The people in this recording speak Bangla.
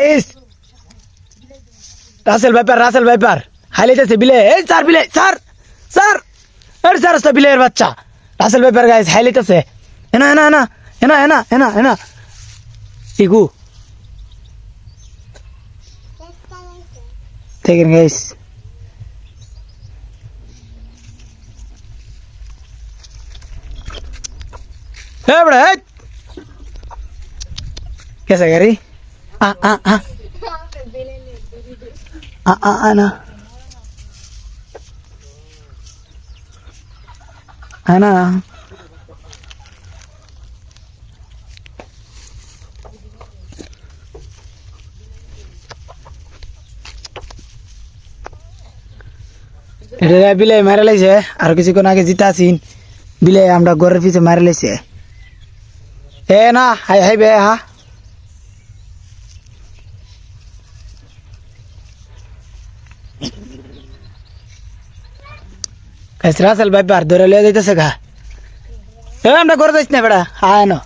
ইস রাসেল ভাইপার হাইলাইতেছে বিলে এই স্যার বিলে স্যার স্যার আরে স্যার তো বিলের বাচ্চা রাসেল ভাইপার গাইস হাইলাইতেছে এনা ইগু দেখেন গাইস हे बड़ा है कैसा करी आ ना है ना এটা বিলে মারা লাইছে আর কিছুক্ষণ আগে জিতা আছিন বিলে আমরা ঘরের পিছে মারা লাইছে এ না হাই বে হা রাসেল ভাই বার ধরে লিয়ে যাইতেছে গা আমরা ঘরে যাইছি না বেড়া হ্যাঁ না